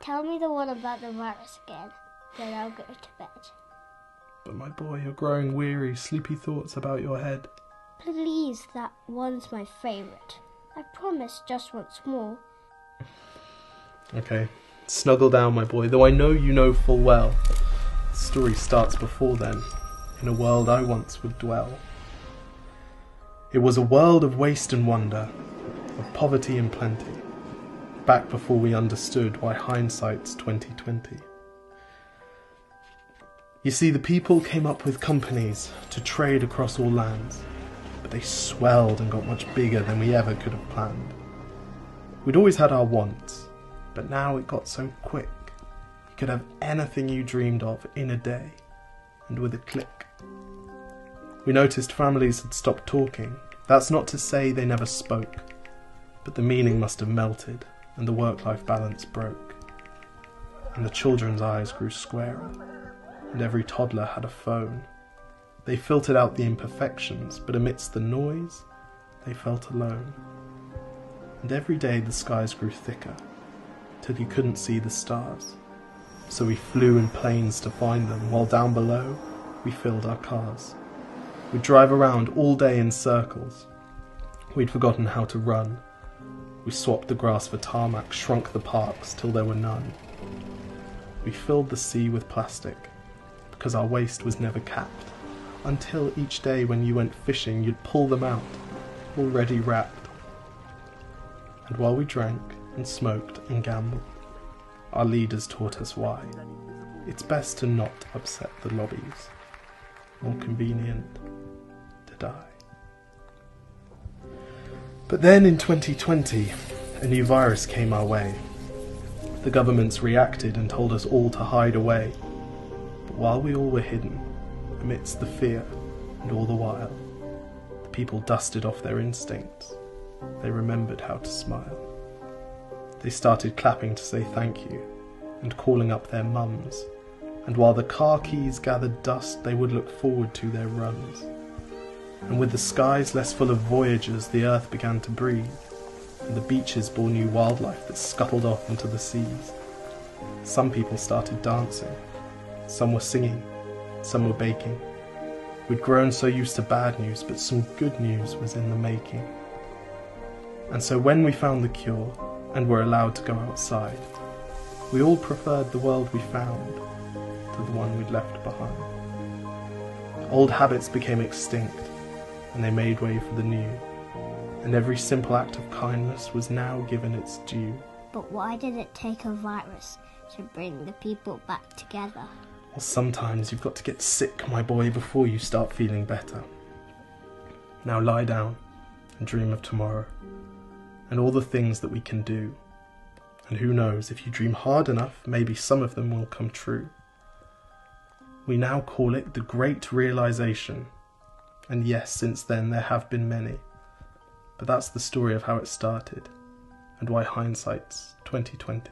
Tell me the one about the virus again, then I'll go to bed. But my boy, you're growing weary, sleepy thoughts about your head. Please, that one's my favourite. I promise just once more. Okay, snuggle down, my boy, though I know you know full well. The story starts before then, in a world I once would dwell. It was a world of waste and wonder, of poverty and plenty, back before we understood why hindsight's 2020. You see, the people came up with companies to trade across all lands, but they swelled and got much bigger than we ever could have planned. We'd always had our wants, but now it got so quick. You could have anything you dreamed of in a day, and with a click. We noticed families had stopped talking. That's not to say they never spoke, but the meaning must have melted, and the work-life balance broke. And the children's eyes grew squarer, and every toddler had a phone. They filtered out the imperfections, but amidst the noise, they felt alone. And every day the skies grew thicker, till you couldn't see the stars. So we flew in planes to find them, while down below, we filled our cars. We'd drive around all day in circles. We'd forgotten how to run. We swapped the grass for tarmac, shrunk the parks till there were none. We filled the sea with plastic, because our waste was never capped, until each day when you went fishing you'd pull them out, already wrapped. And while we drank and smoked and gambled, our leaders taught us why. It's best to not upset the lobbies. More convenient to die. But then in 2020, a new virus came our way. The governments reacted and told us all to hide away. But while we all were hidden, amidst the fear and all the while, the people dusted off their instincts. They remembered how to smile. They started clapping to say thank you and calling up their mums. And while the car keys gathered dust, they would look forward to their runs. And with the skies less full of voyagers, the earth began to breathe, and the beaches bore new wildlife that scuttled off into the seas. Some people started dancing, some were singing, some were baking. We'd grown so used to bad news, but some good news was in the making. And so when we found the cure, and were allowed to go outside, we all preferred the world we found to the one we'd left behind. Old habits became extinct, and they made way for the new, and every simple act of kindness was now given its due. But why did it take a virus to bring the people back together? Well, sometimes you've got to get sick, my boy, before you start feeling better. Now lie down and dream of tomorrow, and all the things that we can do. And who knows, if you dream hard enough, maybe some of them will come true. We now call it the Great Realization. And yes, since then there have been many. But that's the story of how it started, and why hindsight's 2020.